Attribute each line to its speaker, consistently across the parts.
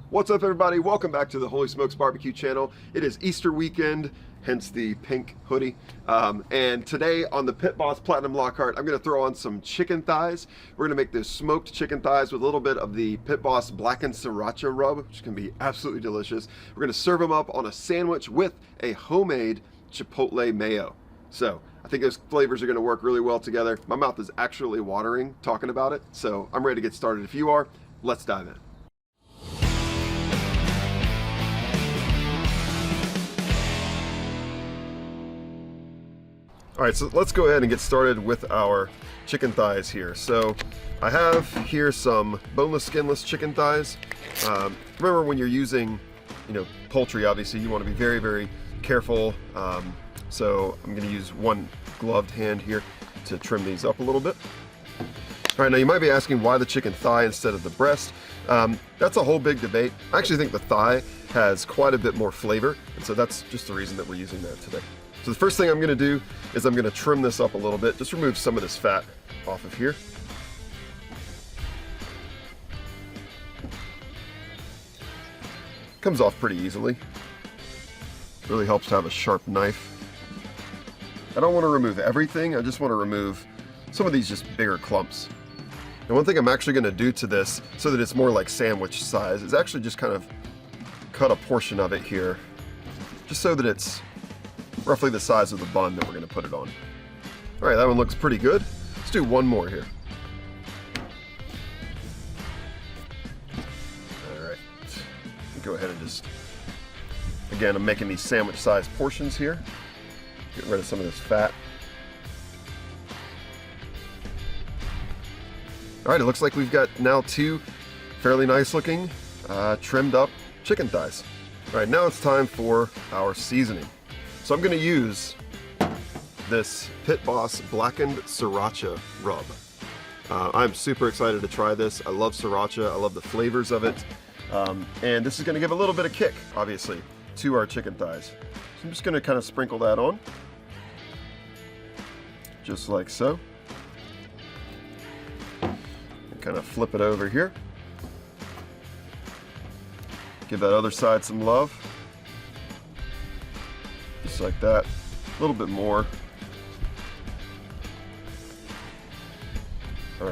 Speaker 1: What's up, everybody? Welcome back to the Holy Smokes Barbecue channel. It is Easter weekend, hence the pink hoodie. And today on the Pit Boss Platinum Lockhart, I'm gonna throw on some chicken thighs. We're gonna make this smoked chicken thighs with a little bit of the Pit Boss Blackened Sriracha rub, which can be absolutely delicious. We're gonna serve them up on a sandwich with a homemade Chipotle Mayo. So I think those flavors are gonna work really well together. My mouth is actually watering talking about it, so I'm ready to get started. If you are, let's dive in. All right, so let's go ahead and get started with our chicken thighs here. So I have here some boneless, skinless chicken thighs. Remember, when you're using, poultry, obviously you want to be very, very careful. So I'm going to use one gloved hand here to trim these up a little bit. All right, now you might be asking why the chicken thigh instead of the breast. That's a whole big debate. I actually think the thigh has quite a bit more flavor, and so that's just the reason that we're using that today. So the first thing I'm going to do is I'm going to trim this up a little bit, just remove some of this fat off of here. Comes off pretty easily. Really helps to have a sharp knife. I don't want to remove everything, I just want to remove some of these just bigger clumps. And one thing I'm actually going to do to this so that it's more like sandwich size is actually just kind of cut a portion of it here, just so that it's roughly the size of the bun that we're going to put it on. All right, that one looks pretty good. Let's do one more here. All right, go ahead and just, again, I'm making these sandwich size portions here. Get rid of some of this fat. All right, it looks like we've got now two fairly nice looking trimmed up chicken thighs. All right, now it's time for our seasoning. So I'm going to use this Pit Boss Blackened Sriracha rub. I'm super excited to try this. I love sriracha. I love the flavors of it. And this is going to give a little bit of kick, obviously, to our chicken thighs. So I'm just going to kind of sprinkle that on, just like so. And kind of flip it over here. Give that other side some love. Just like that, a little bit more. All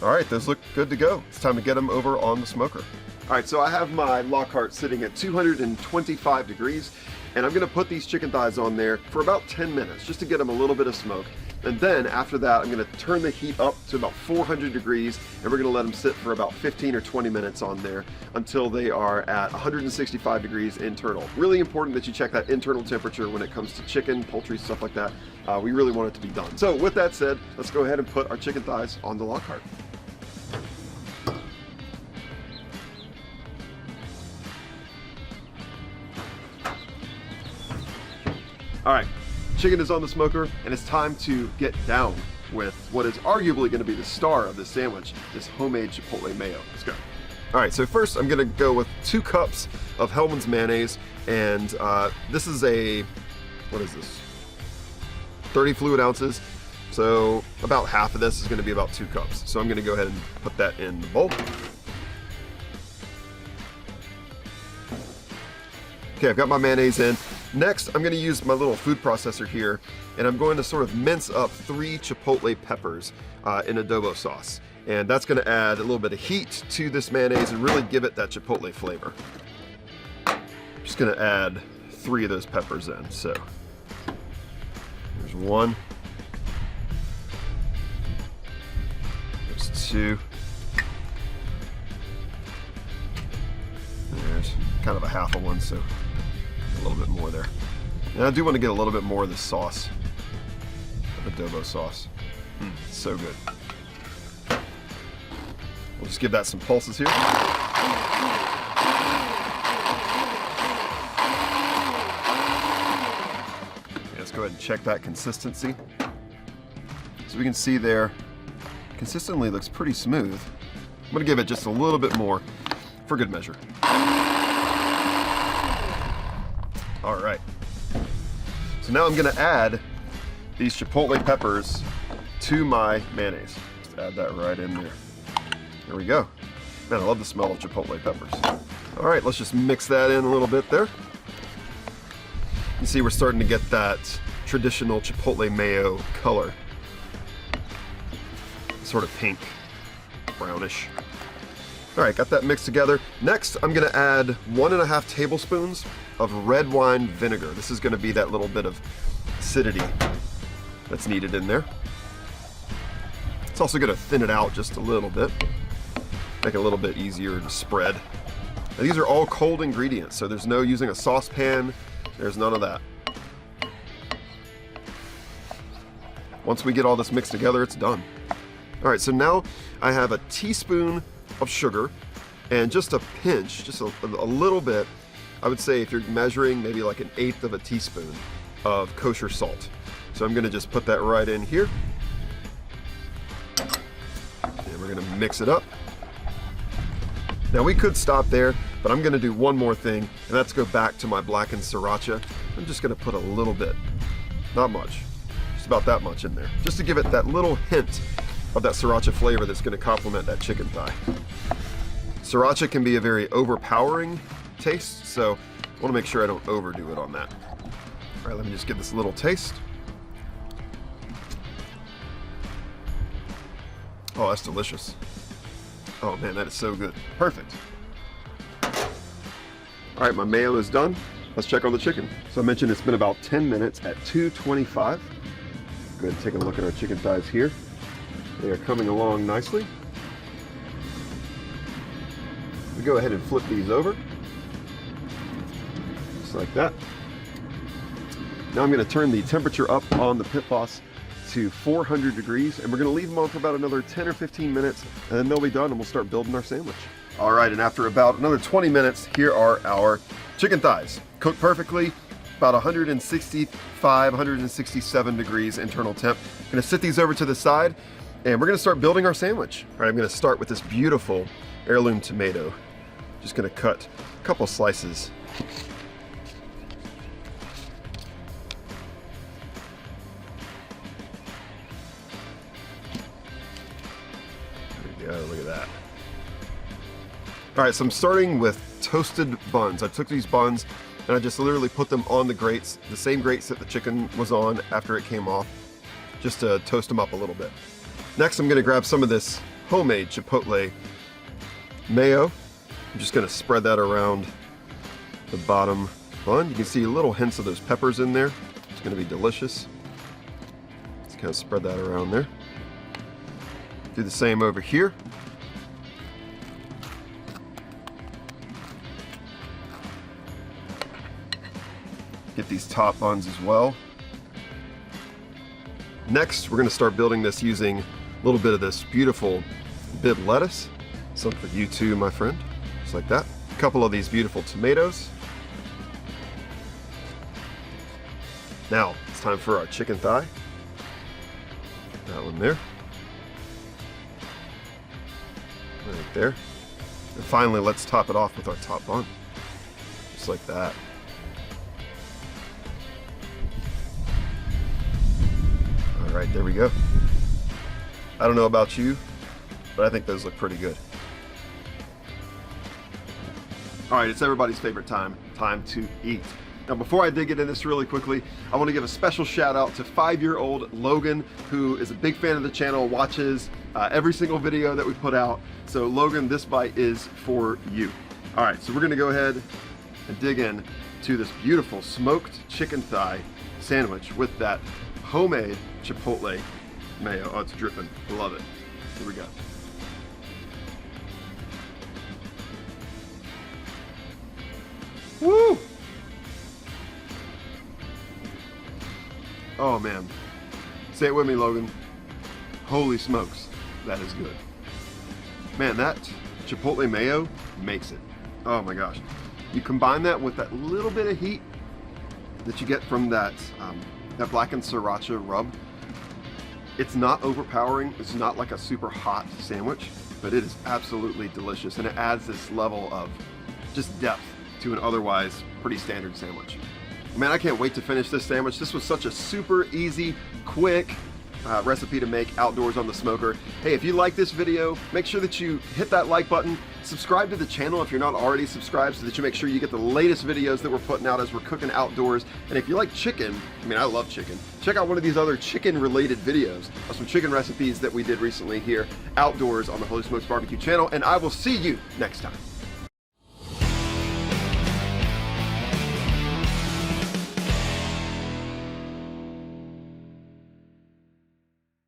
Speaker 1: right, those look good to go. It's time to get them over on the smoker. All right, so I have my Lockhart sitting at 225 degrees, and I'm gonna put these chicken thighs on there for about 10 minutes, just to get them a little bit of smoke. And then after that, I'm gonna turn the heat up to about 400 degrees, and we're gonna let them sit for about 15 or 20 minutes on there until they are at 165 degrees internal. Really important that you check that internal temperature when it comes to chicken, poultry, stuff like that. We really want it to be done. So with that said, let's go ahead and put our chicken thighs on the Lockhart. All right, chicken is on the smoker, and it's time to get down with what is arguably going to be the star of this sandwich, this homemade Chipotle Mayo. Let's go. All right, so first I'm going to go with 2 cups of Hellmann's mayonnaise, and this is what is this? 30 fluid ounces. So about half of this is going to be about 2 cups. So I'm going to go ahead and put that in the bowl. Okay, I've got my mayonnaise in. Next, I'm going to use my little food processor here, and I'm going to sort of mince up 3 chipotle peppers in adobo sauce. And that's going to add a little bit of heat to this mayonnaise and really give it that chipotle flavor. I'm just going to add 3 of those peppers in. So there's 1. There's 2. There's kind of a half of one, so a little bit more there. And I do want to get a little bit more of the sauce, of adobo sauce. So good. We'll just give that some pulses here. Okay, let's go ahead and check that consistency. So we can see there, consistently looks pretty smooth. I'm going to give it just a little bit more for good measure. All right. So now I'm going to add these chipotle peppers to my mayonnaise. Just add that right in there. There we go. Man, I love the smell of chipotle peppers. All right, let's just mix that in a little bit there. You see we're starting to get that traditional Chipotle Mayo color. Sort of pink, brownish. All right, got that mixed together. Next, I'm gonna add 1.5 tablespoons of red wine vinegar. This is gonna be that little bit of acidity that's needed in there. It's also gonna thin it out just a little bit, make it a little bit easier to spread. Now, these are all cold ingredients, so there's no using a saucepan, there's none of that. Once we get all this mixed together, it's done. All right, so now I have a teaspoon of sugar and just a pinch, just a little bit, I would say if you're measuring, maybe like 1/8 of a teaspoon of kosher salt. So I'm gonna just put that right in here. And we're gonna mix it up. Now we could stop there, but I'm gonna do one more thing, and that's go back to my blackened sriracha. I'm just gonna put a little bit, not much, just about that much in there, just to give it that little hint of that sriracha flavor that's gonna complement that chicken thigh. Sriracha can be a very overpowering taste, so I wanna make sure I don't overdo it on that. All right, let me just give this a little taste. Oh, that's delicious. Oh man, that is so good. Perfect. All right, my mayo is done. Let's check on the chicken. So I mentioned it's been about 10 minutes at 225. Go ahead and take a look at our chicken thighs here. They are coming along nicely. We go ahead and flip these over. Just like that. Now I'm gonna turn the temperature up on the Pit Boss to 400 degrees, and we're gonna leave them on for about another 10 or 15 minutes, and then they'll be done and we'll start building our sandwich. All right, and after about another 20 minutes, here are our chicken thighs. Cooked perfectly, about 165, 167 degrees internal temp. I'm gonna sit these over to the side, and we're gonna start building our sandwich. All right, I'm gonna start with this beautiful heirloom tomato. Just gonna cut a couple slices. There we go, look at that. All right, so I'm starting with toasted buns. I took these buns and I just literally put them on the grates, the same grates that the chicken was on after it came off, just to toast them up a little bit. Next, I'm gonna grab some of this homemade Chipotle Mayo. I'm just gonna spread that around the bottom bun. You can see little hints of those peppers in there. It's gonna be delicious. Just kind of spread that around there. Do the same over here. Get these top buns as well. Next, we're gonna start building this using a little bit of this beautiful bib lettuce. Something for you too, my friend. Just like that. A couple of these beautiful tomatoes. Now, it's time for our chicken thigh. That one there. Right there. And finally, let's top it off with our top bun. Just like that. All right, there we go. I don't know about you, but I think those look pretty good. All right, it's everybody's favorite time to eat. Now, before I dig into this really quickly, I want to give a special shout out to 5-year-old Logan, who is a big fan of the channel, watches every single video that we put out. So Logan, this bite is for you. All right, so we're gonna go ahead and dig in to this beautiful smoked chicken thigh sandwich with that homemade Chipotle Mayo. Oh, it's dripping, love it. Here we go. Woo! Oh man, say it with me, Logan. Holy smokes, that is good. Man, that Chipotle Mayo makes it. Oh my gosh. You combine that with that little bit of heat that you get from that, that blackened sriracha rub. It's not overpowering, it's not like a super hot sandwich, but it is absolutely delicious, and it adds this level of just depth to an otherwise pretty standard sandwich. Man, I can't wait to finish this sandwich. This was such a super easy, quick recipe to make outdoors on the smoker. Hey, if you like this video, make sure that you hit that like button, Subscribe to the channel if you're not already subscribed so that you make sure you get the latest videos that we're putting out as we're cooking outdoors. And if you like chicken, I mean, I love chicken, check out one of these other chicken related videos of some chicken recipes that we did recently here outdoors on the Holy Smokes Barbecue channel. And I will see you next time.